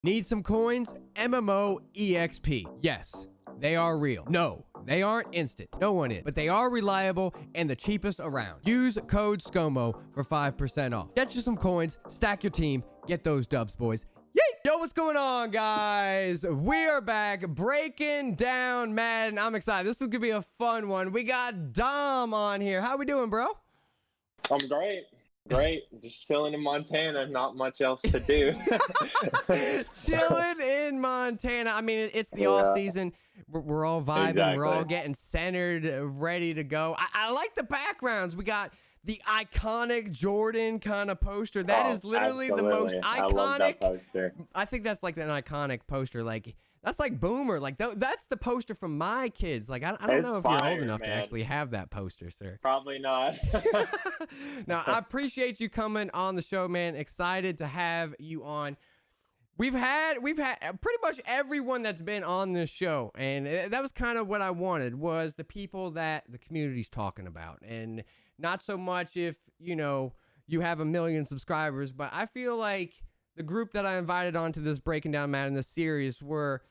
Need some coins? MMO EXP. Yes, they are real. No, they aren't instant. No one is. But they are reliable and the cheapest around. Use code Scomo for 5% off. Get you some coins, stack your team, get those dubs, boys. Yay! Yo, what's going on, guys? We are back breaking down Madden. I'm excited. This is going to be a fun one. We got Dom on here. How we doing, bro? I'm great. Great. Just chilling in Montana. Not much else to do. Chilling in Montana. I mean, it's the off season. We're all vibing. Exactly. We're all getting centered, ready to go. I like the backgrounds. We got the iconic Jordan kind of poster. That is literally the most iconic. I love that poster. I think that's like an iconic poster. Like, that's like Boomer. Like, that's the poster from my kids. Like, I don't know if you're old enough to actually have that poster, sir. Probably not. Now, I appreciate you coming on the show, man. Excited to have you on. We've had pretty much everyone that's been on this show, and that was kind of what I wanted, was the people that the community's talking about, and not so much if, you know, you have 1 million subscribers, but I feel like the group that I invited onto this Breaking Down Madden, this series, were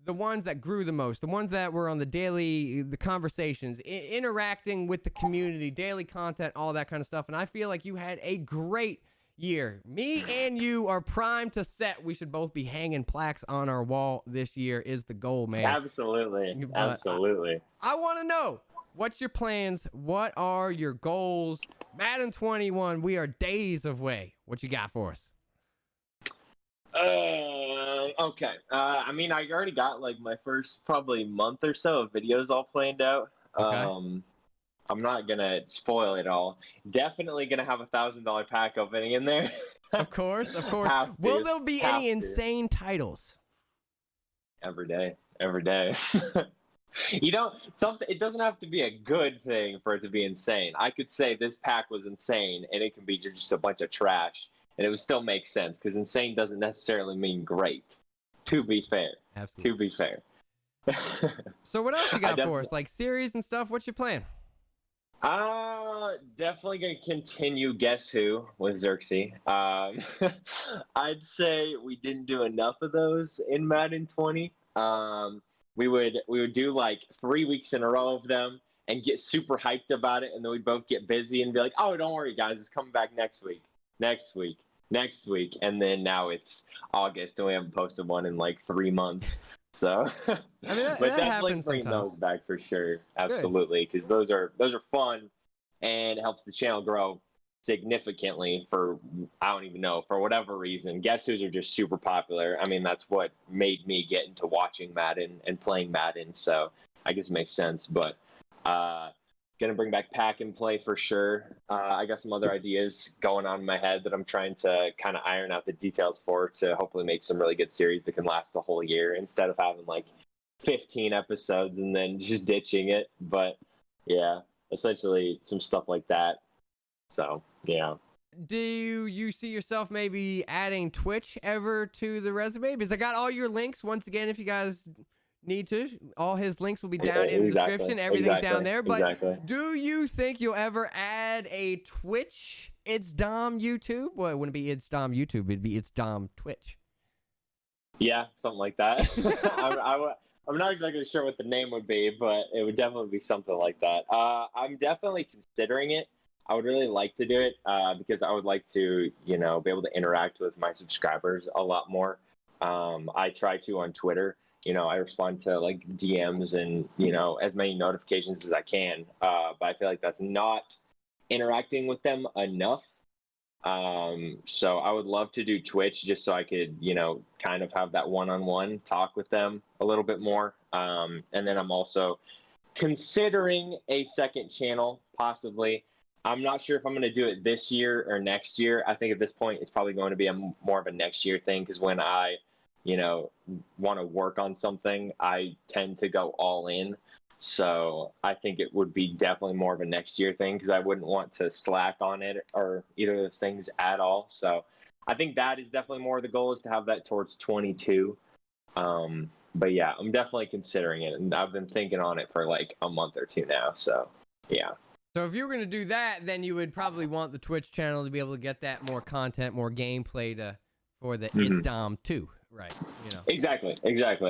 the ones that grew the most, the ones that were on the conversations, interacting with the community, daily content, all that kind of stuff. And I feel like you had a great year. Me and you are primed to set. We should both be hanging plaques on our wall this year is the goal, man. Absolutely. But absolutely. I want to know, what's your plans? What are your goals? Madden 21, we are days away. What you got for us? Okay. I mean, I already got like my first probably month or so of videos all planned out. Okay. I'm not gonna spoil it all. Definitely gonna have $1,000 pack opening in there. Of course, of course. Will there be any insane titles? Every day. You don't. It doesn't have to be a good thing for it to be insane. I could say this pack was insane, and it can be just a bunch of trash, and it would still make sense, because insane doesn't necessarily mean great. To be fair. Absolutely. To be fair. So what else you got for us? Like series and stuff? What's your plan? Definitely gonna continue Guess Who with Xerxes. I'd say we didn't do enough of those in Madden 20. We would do like 3 weeks in a row of them and get super hyped about it, and then we'd both get busy and be like, "Oh, don't worry, guys, it's coming back next week, and then now it's August and we haven't posted one in like 3 months. So, I mean, but definitely bring those back for sure, absolutely, because those are fun, and it helps the channel grow significantly for, I don't even know, for whatever reason. Guess Who's are just super popular. I mean, that's what made me get into watching Madden and playing Madden, so I guess it makes sense. But gonna bring back pack and play for sure. I got some other ideas going on in my head that I'm trying to kind of iron out the details for, to hopefully make some really good series that can last the whole year, instead of having like 15 episodes and then just ditching it. But yeah, essentially some stuff like that. So yeah. Do you see yourself maybe adding Twitch ever to the resume? Because I got all your links. Once again, if you guys need to, all his links will be down in the description. Everything's down there. But do you think you'll ever add a Twitch It's Dom YouTube? Well, it wouldn't be It's Dom YouTube. It'd be It's Dom Twitch. Yeah, something like that. I'm not exactly sure what the name would be, but it would definitely be something like that. I'm definitely considering it. I would really like to do it because I would like to, you know, be able to interact with my subscribers a lot more. I try to on Twitter. You know, I respond to like DMs and, you know, as many notifications as I can. But I feel like that's not interacting with them enough. So I would love to do Twitch just so I could, you know, kind of have that one-on-one talk with them a little bit more. And then I'm also considering a second channel, possibly. I'm not sure if I'm going to do it this year or next year. I think at this point it's probably going to be more of a next year thing, because when I, you know, want to work on something, I tend to go all in. So I think it would be definitely more of a next year thing, because I wouldn't want to slack on it or either of those things at all. So I think that is definitely more of the goal, is to have that towards 22. But yeah, I'm definitely considering it, and I've been thinking on it for like a month or two now. So yeah. So if you were going to do that, then you would probably want the Twitch channel to be able to get that more content, more gameplay for the It's Dom 2. Right. You know. Exactly,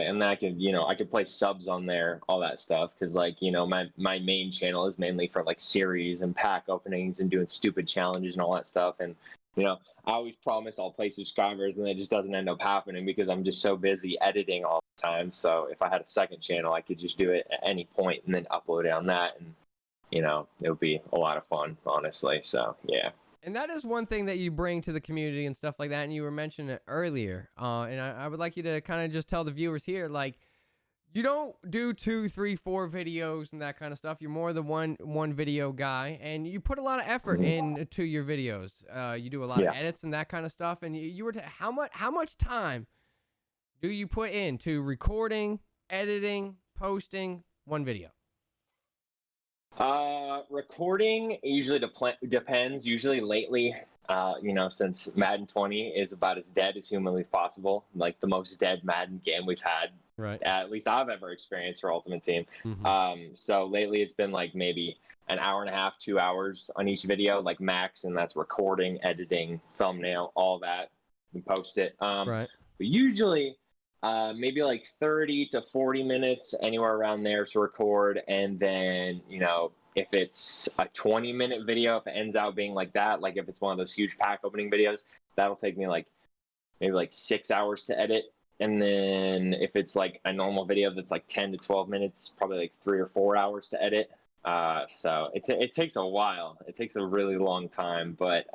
and then I could play subs on there, all that stuff, because like my main channel is mainly for like series and pack openings and doing stupid challenges and all that stuff, and I always promise I'll play subscribers, and it just doesn't end up happening because I'm just so busy editing all the time. So if I had a second channel, I could just do it at any point and then upload it on that, and it would be a lot of fun, honestly. So yeah. And that is one thing that you bring to the community and stuff like that. And you were mentioning it earlier. And I would like you to kind of just tell the viewers here, like, you don't do 2, 3, 4 videos and that kind of stuff. You're more the one video guy, and you put a lot of effort into your videos. You do a lot of edits and that kind of stuff. And you were how much time do you put into recording, editing, posting one video? Recording usually depends. Usually lately, since Madden 20 is about as dead as humanly possible, like the most dead Madden game we've had, right? At least I've ever experienced for Ultimate Team. So lately it's been like maybe an hour and a half, 2 hours on each video, like max, and that's recording, editing, thumbnail, all that, and post it. Right. But usually maybe like 30 to 40 minutes, anywhere around there to record. And then, if it's a 20-minute video, if it ends out being like that, like if it's one of those huge pack opening videos, that'll take me like maybe like 6 hours to edit. And then if it's like a normal video that's like 10 to 12 minutes, probably like 3 or 4 hours to edit. So it takes a while. It takes a really long time, but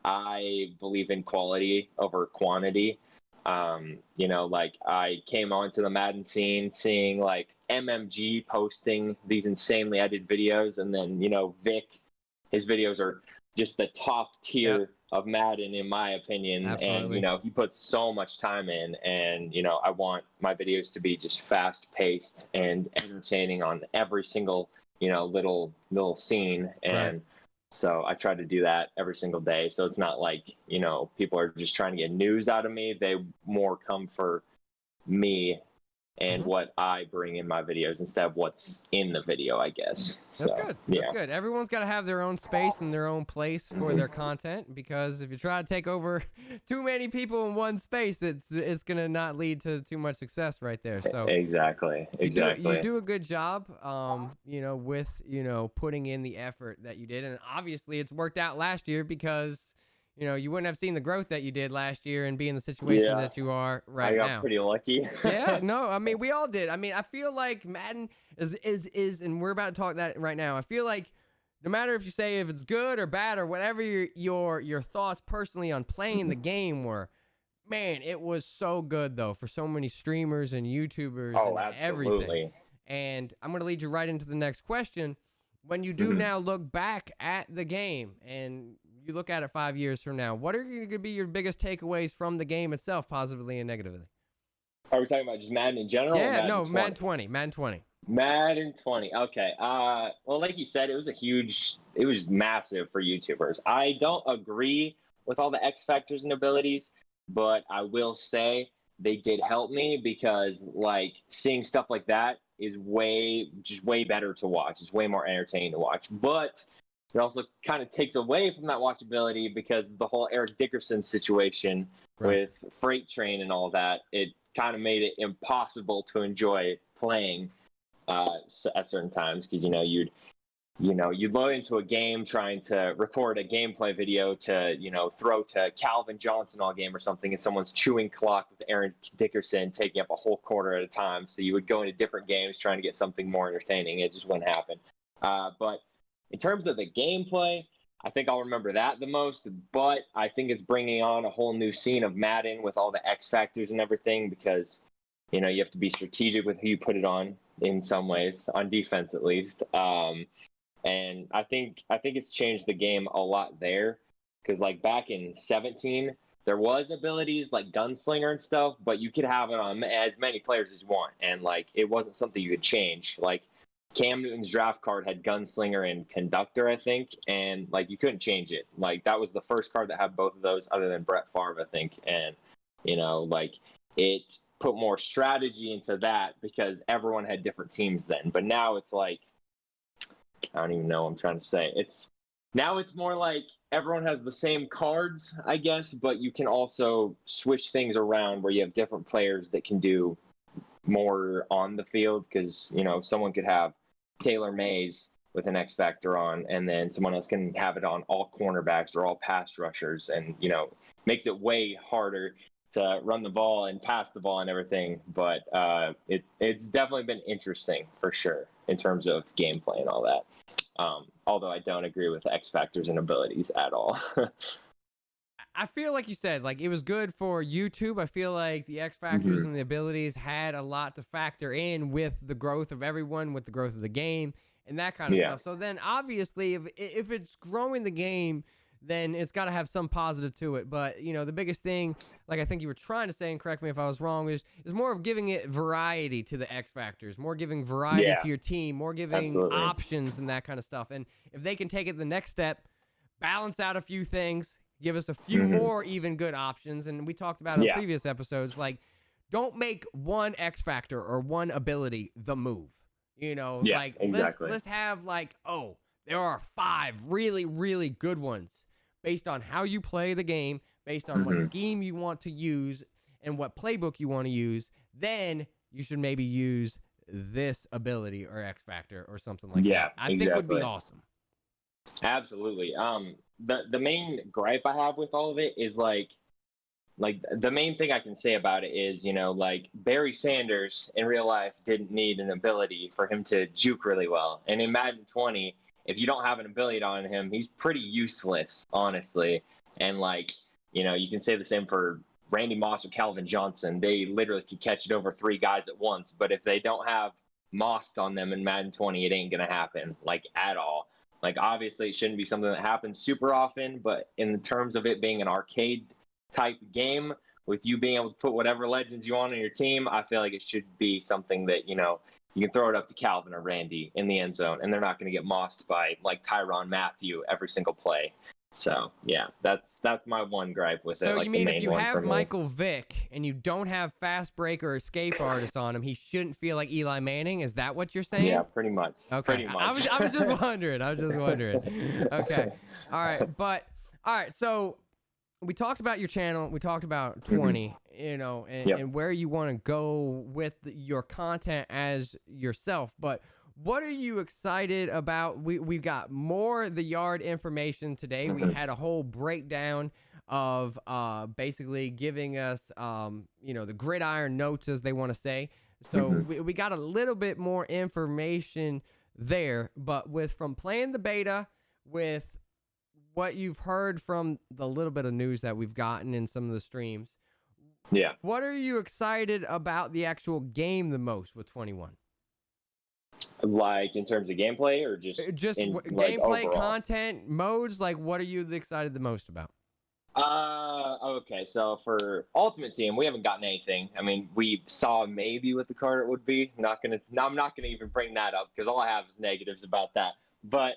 I believe in quality over quantity. Like I came onto the Madden scene seeing like MMG posting these insanely edited videos, and then Vic, his videos are just the top tier of Madden in my opinion. Absolutely. And he puts so much time in, and I want my videos to be just fast paced and entertaining on every single little scene. And right. So I try to do that every single day. So it's not like, people are just trying to get news out of me. They more come for me and what I bring in my videos instead of what's in the video, I guess. That's so, good. Yeah. That's good. Everyone's got to have their own space and their own place for their content, because if you try to take over too many people in one space, it's going to not lead to too much success right there. So Exactly. You do a good job, with, putting in the effort that you did. And obviously it's worked out last year because, you wouldn't have seen the growth that you did last year and be in the situation that you are right now. I got pretty lucky. Yeah, no, I mean, we all did. I mean, I feel like Madden is, and we're about to talk that right now. I feel like no matter if you say if it's good or bad or whatever your thoughts personally on playing the game were, man, it was so good though for so many streamers and YouTubers and everything. And I'm going to lead you right into the next question. When you do now look back at the game and you look at it 5 years from now, what are going to be your biggest takeaways from the game itself, positively and negatively? Are we talking about just Madden in general? Yeah, no, Madden 20. Madden 20. Madden 20. Okay. Well, like you said, it was massive for YouTubers. I don't agree with all the X factors and abilities, but I will say they did help me because like seeing stuff like that is way better to watch. It's way more entertaining to watch. But it also kind of takes away from that watchability because of the whole Eric Dickerson situation with Freight Train and all that. It kind of made it impossible to enjoy playing at certain times because you'd load into a game trying to record a gameplay video to throw to Calvin Johnson all game or something, and someone's chewing clock with Aaron Dickerson taking up a whole quarter at a time. So you would go into different games trying to get something more entertaining. It just wouldn't happen. But in terms of the gameplay, I think I'll remember that the most, but I think it's bringing on a whole new scene of Madden with all the X factors and everything because, you have to be strategic with who you put it on in some ways, on defense at least. And I think it's changed the game a lot there because like back in 17, there was abilities like Gunslinger and stuff, but you could have it on as many players as you want. And like, it wasn't something you could change. Like, Cam Newton's draft card had Gunslinger and Conductor, I think, and like you couldn't change it. Like that was the first card that had both of those, other than Brett Favre, I think. And like it put more strategy into that because everyone had different teams then. But now it's like I don't even know what I'm trying to say. It's Now it's more like everyone has the same cards, I guess, but you can also switch things around where you have different players that can do more on the field, because someone could have Taylor Mays with an X Factor on, and then someone else can have it on all cornerbacks or all pass rushers, and makes it way harder to run the ball and pass the ball and everything. But it's definitely been interesting for sure in terms of gameplay and all that. Although I don't agree with X Factors and abilities at all. I feel like you said, like, it was good for YouTube. I feel like the X Factors and the abilities had a lot to factor in with the growth of everyone, with the growth of the game, and that kind of stuff. So then, obviously, if it's growing the game, then it's got to have some positive to it. But, the biggest thing, like I think you were trying to say, and correct me if I was wrong, is more of giving it variety to the X Factors, more giving variety to your team, more giving options and that kind of stuff. And if they can take it the next step, balance out a few things, give us a few more even good options. And we talked about in previous episodes, like, don't make one X Factor or one ability the move. Like, exactly. let's have, like, there are 5 really, really good ones based on how you play the game, based on what scheme you want to use and what playbook you want to use. Then you should maybe use this ability or X Factor or something like that. I think would be awesome. Absolutely. The main gripe I have with all of it is like the main thing I can say about it is, like, Barry Sanders in real life didn't need an ability for him to juke really well. And in Madden 20, if you don't have an ability on him, he's pretty useless, honestly. And, like, you can say the same for Randy Moss or Calvin Johnson. They literally could catch it over 3 guys at once. But if they don't have Moss on them in Madden 20, it ain't going to happen, like, at all. Like, obviously, it shouldn't be something that happens super often, but in terms of it being an arcade type game with you being able to put whatever legends you want on your team, I feel like it should be something that, you can throw it up to Calvin or Randy in the end zone, and they're not going to get mossed by, like, Tyrann Mathieu every single play. So, yeah, that's my one gripe with it. So, like, you mean if you have Michael Vick and you don't have fast break or escape artist on him, he shouldn't feel like Eli Manning? Is that what you're saying? Yeah, pretty much. Okay. Pretty much. I was just wondering. Okay. All right. So we talked about your channel. We talked about 20, and where you want to go with your content as yourself. But what are you excited about? We've got more The Yard information today. We had a whole breakdown of basically giving us, the gridiron notes, as they want to say. So we got a little bit more information there. But from playing the beta, with what you've heard from the little bit of news that we've gotten in some of the streams, what are you excited about the actual game the most with 21? Like, in terms of gameplay, or just gameplay, overall? content, modes? Like, what are you excited the most about? Okay, so for Ultimate Team, we haven't gotten anything. I mean, we saw maybe what the card would be. I'm not gonna even bring that up, because all I have is negatives about that. But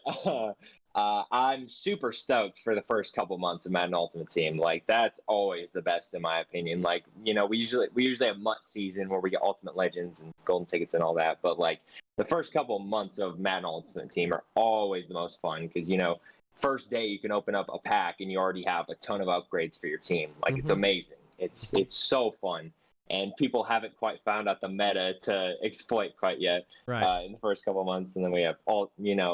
I'm super stoked for the first couple months of Madden Ultimate Team. Like, that's always the best in my opinion. Like, we usually have MUT season where we get Ultimate Legends and golden tickets and all that. But, like, the first couple months of Madden Ultimate Team are always the most fun, because first day you can open up a pack and you already have a ton of upgrades for your team. Like, it's amazing. It's so fun. And people haven't quite found out the meta to exploit quite yet in the first couple of months. And then we have all,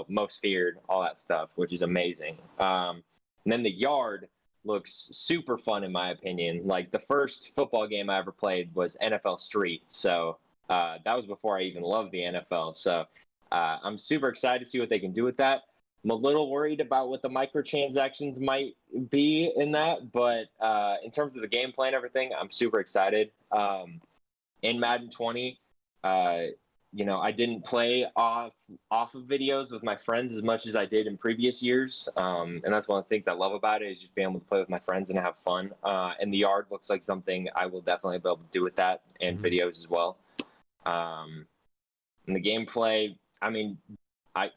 most feared, all that stuff, which is amazing. And then the Yard looks super fun, in my opinion. Like, the first football game I ever played was NFL Street. So that was before I even loved the NFL. So I'm super excited to see what they can do with that. I'm a little worried about what the microtransactions might be in that, but in terms of the gameplay and everything, I'm super excited. In Madden 20, I didn't play off of videos with my friends as much as I did in previous years, and that's one of the things I love about it, is just being able to play with my friends and have fun. And the Yard looks like something I will definitely be able to do with that, and videos as well. And the gameplay, I mean,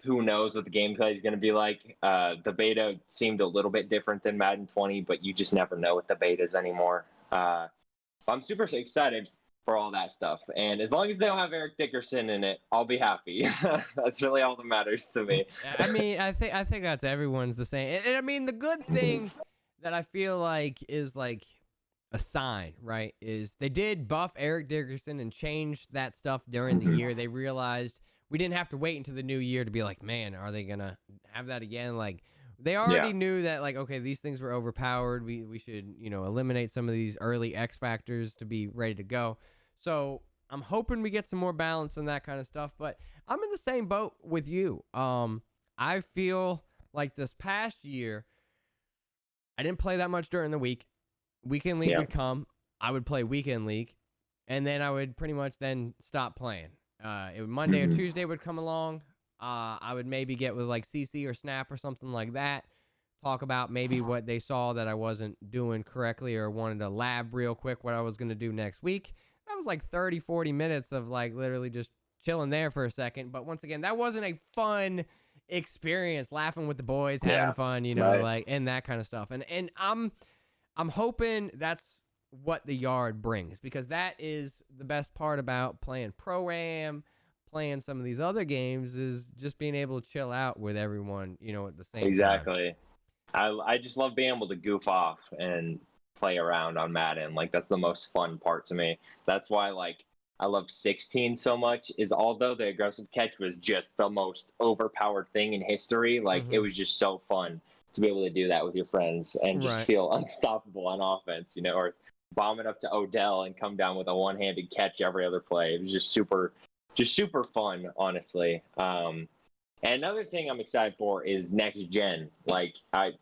who knows what the gameplay is going to be like. The beta seemed a little bit different than Madden 20, but you just never know with the betas anymore. I'm super excited for all that stuff. And as long as they don't have Eric Dickerson in it, I'll be happy. That's really all that matters to me. I mean, I think that's everyone's the same. And I mean, the good thing that I feel like is like a sign, right? Is they did buff Eric Dickerson and change that stuff during the year. They realized we didn't have to wait until the new year to be like, man, are they gonna have that again? Like they already knew that, like, okay, these things were overpowered. We should, you know, eliminate some of these early X factors to be ready to go. So I'm hoping we get some more balance and that kind of stuff. But I'm in the same boat with you. I feel like this past year, I didn't play that much during the week. Weekend league would come. I would play weekend league, and then I would pretty much then stop playing. Monday or Tuesday would come along. I would maybe get with like CC or Snap or something like that. Talk about maybe what they saw that I wasn't doing correctly or wanted to lab real quick what I was going to do next week. That was like 30, 40 minutes of like literally just chilling there for a second. But once again, that wasn't a fun experience, laughing with the boys, having fun, you know, like, and that kind of stuff. And I'm hoping that's what the yard brings, because that is the best part about playing Pro-Am, playing some of these other games, is just being able to chill out with everyone, you know, at the same time. I just love being able to goof off and play around on Madden. Like, that's the most fun part to me. That's why, like, I love 16 so much, is although the aggressive catch was just the most overpowered thing in history, like, it was just so fun to be able to do that with your friends and just feel unstoppable on offense, you know, or bomb it up to Odell and come down with a one-handed catch every other play. It was just super fun, honestly. And another thing I'm excited for is next gen. Like, I'm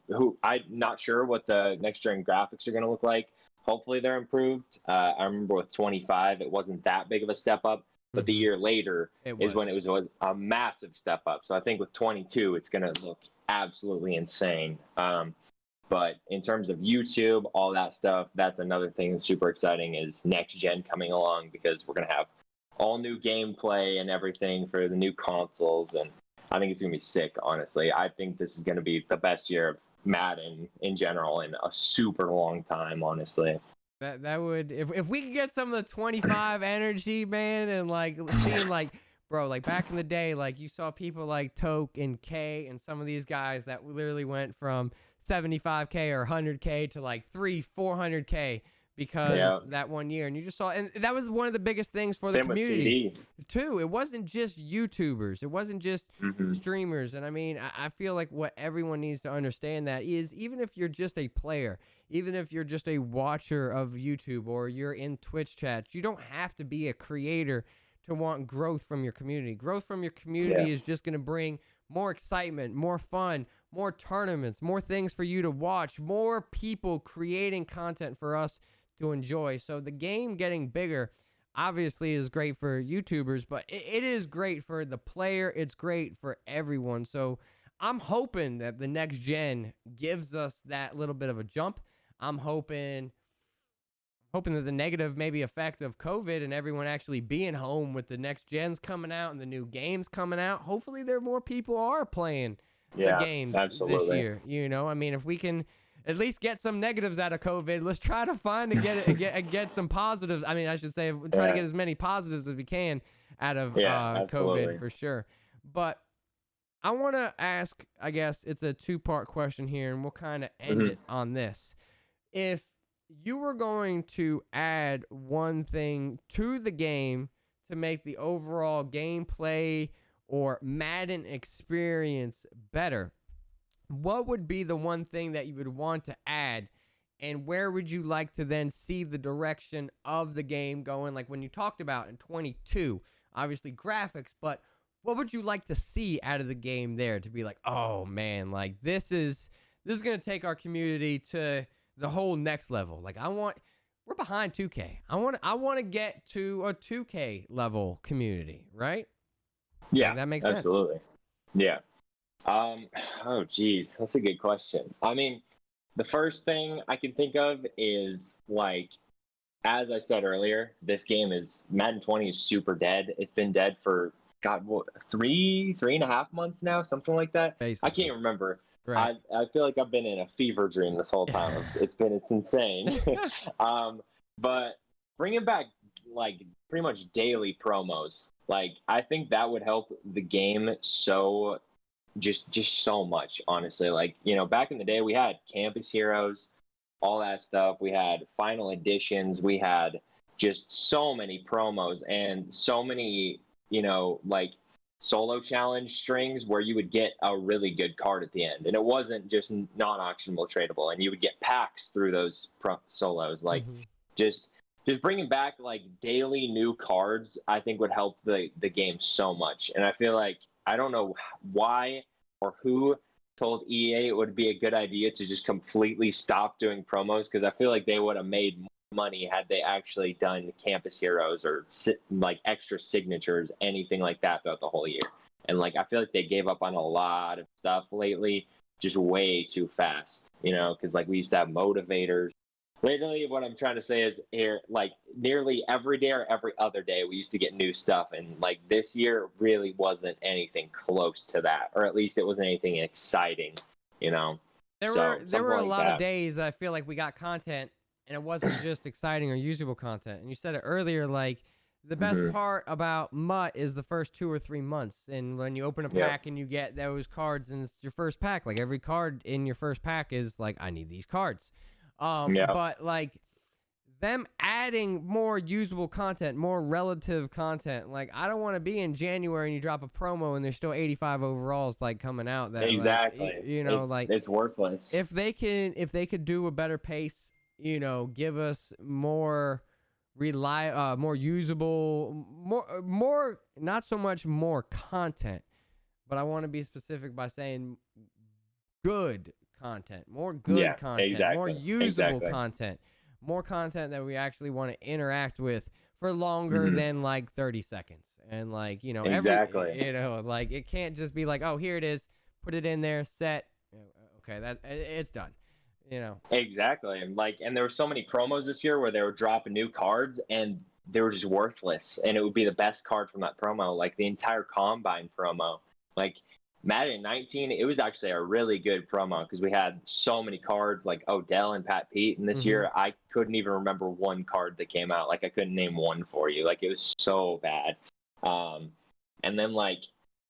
not sure what the next gen graphics are going to look like. Hopefully they're improved. I remember with 25, it wasn't that big of a step up, but the year later is when it was a massive step up. So I think with 22, it's going to look absolutely insane. But in terms of YouTube, all that stuff, that's another thing that's super exciting, is next gen coming along, because we're going to have all new gameplay and everything for the new consoles. And I think it's going to be sick, honestly. I think this is going to be the best year of Madden in general in a super long time, honestly. That would, if we could get some of the 25 energy, man, and like seeing like, bro, like back in the day, like you saw people like Toke and K and some of these guys that literally went from 75K or 100K to like 400K because that one year, and you just saw, and that was one of the biggest things for the community too. It wasn't just YouTubers, it wasn't just streamers. And I mean, I feel like what everyone needs to understand that is, even if you're just a player, even if you're just a watcher of YouTube or you're in Twitch chats, you don't have to be a creator to want growth from your community. Growth from your community is just going to bring more excitement, more fun, more tournaments, more things for you to watch, more people creating content for us to enjoy. So the game getting bigger obviously is great for YouTubers, but it is great for the player. It's great for everyone. So I'm hoping that the next gen gives us that little bit of a jump. I'm hoping that the negative maybe effect of COVID and everyone actually being home with the next gens coming out and the new games coming out, hopefully there more people are playing the games this year. You know, I mean, if we can at least get some negatives out of COVID, let's try to find and get some positives. I mean, I should say, try to get as many positives as we can out of COVID for sure. But I want to ask, I guess it's a two-part question here, and we'll kind of end it on this. If you were going to add one thing to the game to make the overall gameplay or Madden experience better, what would be the one thing that you would want to add, and where would you like to then see the direction of the game going? Like when you talked about in 22, obviously graphics, but what would you like to see out of the game there to be like, oh man, like this is going to take our community to the whole next level? Like we're behind 2K. I want to get to a 2K level community, right? Yeah, like, that makes sense. Absolutely. Yeah. Oh geez, that's a good question. I mean, the first thing I can think of is, like, as I said earlier, this game is Madden 20 is super dead. It's been dead for what, 3.5 months now, something like that. Basically. I can't remember. Right. I feel like I've been in a fever dream this whole time. It's insane. But bringing back like pretty much daily promos. Like I think that would help the game so just so much, honestly. Like, you know, back in the day we had Campus Heroes, all that stuff. We had final editions, we had just so many promos and so many, you know, like solo challenge strings where you would get a really good card at the end, and it wasn't just non-auctionable tradable, and you would get packs through those solos. Like just bringing back like daily new cards, I think would help the game so much. And I feel like, I don't know why or who told EA it would be a good idea to just completely stop doing promos, because I feel like they would have made more money had they actually done Campus Heroes or like extra signatures, anything like that throughout the whole year. And like I feel like they gave up on a lot of stuff lately, just way too fast, you know, because like we used to have motivators. Literally, what I'm trying to say is here, like nearly every day or every other day, we used to get new stuff, and like this year really wasn't anything close to that, or at least it wasn't anything exciting, you know. There were a lot of days that I feel like we got content, and it wasn't just exciting or usable content. And you said it earlier, like the best part about MUT is the first 2 or 3 months, and when you open a pack and you get those cards, and it's your first pack, like every card in your first pack is like, I need these cards. But like them adding more usable content, more relative content. Like I don't want to be in January and you drop a promo and there's still 85 overalls like coming out. That exactly, like, you know, it's, like it's worthless. If they could do a better pace, you know, give us more more usable, more not so much more content, but I want to be specific by saying good content, more good content, more usable content, more content that we actually want to interact with for longer than like 30 seconds. And like, you know, you know, like it can't just be like, oh, here it is, put it in there, set. Okay, that it's done. You know. Exactly. And like, and there were so many promos this year where they were dropping new cards and they were just worthless, and it would be the best card from that promo, like the entire Combine promo. Like Madden 19, it was actually a really good promo because we had so many cards like Odell and Pat Pete. And this year, I couldn't even remember one card that came out. Like I couldn't name one for you. Like it was so bad. And then like,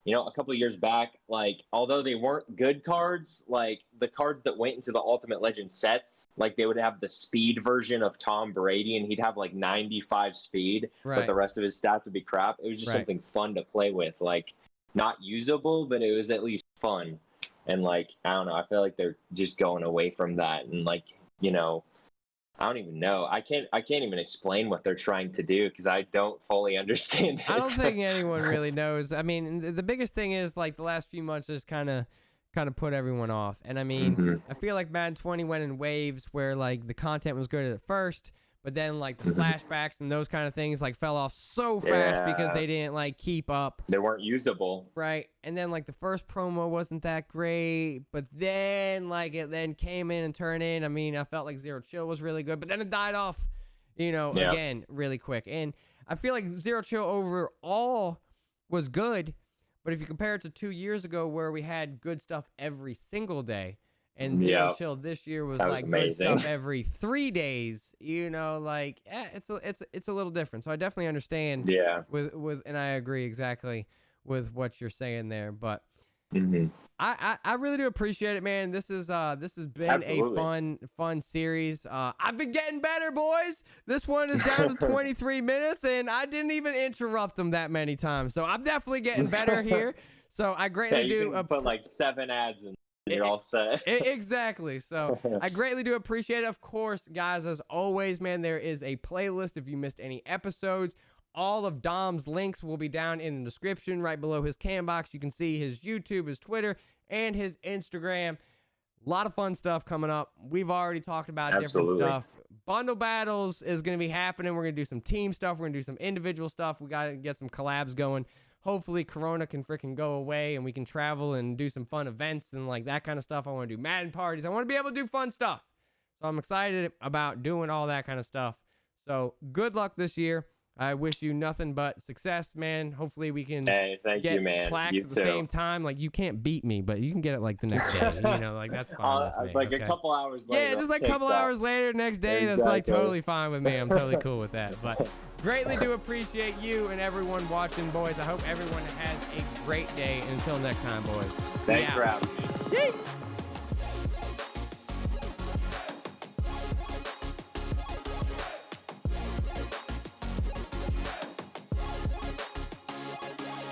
you know, a couple of years back, like although they weren't good cards, like the cards that went into the Ultimate Legend sets, like they would have the speed version of Tom Brady, and he'd have like 95 speed, but the rest of his stats would be crap. It was just something fun to play with. Like, not usable, but it was at least fun. And like, I don't know, I feel like they're just going away from that. And like, you know, I don't even know. I can't even explain what they're trying to do because I don't fully understand it. I don't think anyone really knows. I mean, the biggest thing is like the last few months just kind of put everyone off. And I mean, I feel like Madden 20 went in waves where like the content was good at first, but then like the flashbacks and those kind of things like fell off so fast because they didn't like keep up. They weren't usable. Right. And then like the first promo wasn't that great, but then like it then came in and turned in. I mean, I felt like Zero Chill was really good, but then it died off, you know, again, really quick. And I feel like Zero Chill overall was good, but if you compare it to 2 years ago where we had good stuff every single day, and Zero Chill this year was like amazing. Good stuff every 3 days. You know, like it's a little different. So I definitely understand. With and I agree exactly with what you're saying there. But I really do appreciate it, man. This has been a fun series. I've been getting better, boys. This one is down to 23 minutes, and I didn't even interrupt them that many times. So I'm definitely getting better here. So I greatly do put like 7 ads in. You're all set. Exactly. So I greatly do appreciate it. Of course, guys, as always, man, there is a playlist if you missed any episodes. All of Dom's links will be down in the description right below his cam box. You can see his YouTube, his Twitter, and his Instagram. A lot of fun stuff coming up. We've already talked about different stuff. Bundle battles is going to be happening. We're going to do some team stuff. We're going to do some individual stuff. We got to get some collabs going. Hopefully Corona can freaking go away and we can travel and do some fun events and like that kind of stuff. I want to do Madden parties. I want to be able to do fun stuff. So I'm excited about doing all that kind of stuff. So good luck this year. I wish you nothing but success, man. Hopefully we can Thank get you, man. plaques You at the too. same time. Like, you can't beat me, but you can get it like the next day. You know, like that's fine with me. Like okay? a couple hours later. Yeah, just like a couple TikTok. hours later, next day. That's like totally fine with me. I'm totally cool with that. But greatly do appreciate you and everyone watching, boys. I hope everyone has a great day. And until next time, boys. Thanks for having me. Yay!